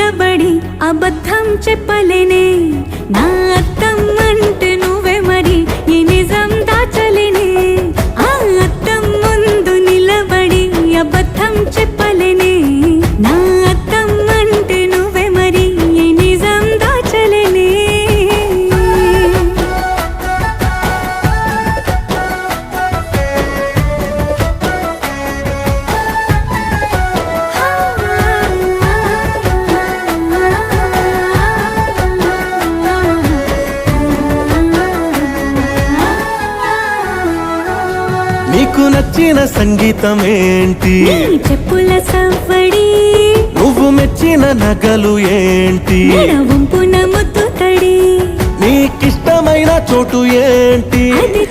నిలబడి అబద్ధం చెప్పలేనే నా అద్దం అంటే నువ్వే మరి ఈ నిజం దాచలేనే ఆ అద్దం ముందు నిలబడి అబద్ధం చెప్పలేనే నా అద్దం అంటే నువ్వే మరి ఈ నిజం దాచలేనే నీకు నచ్చిన సంగీతం ఏంటి నీ చెప్పుల సవ్వడి నువ్వు మెచ్చిన నగలు ఏంటి వంపున ముద్దు తడి నీకిష్టమైన చోటు ఏంటి అది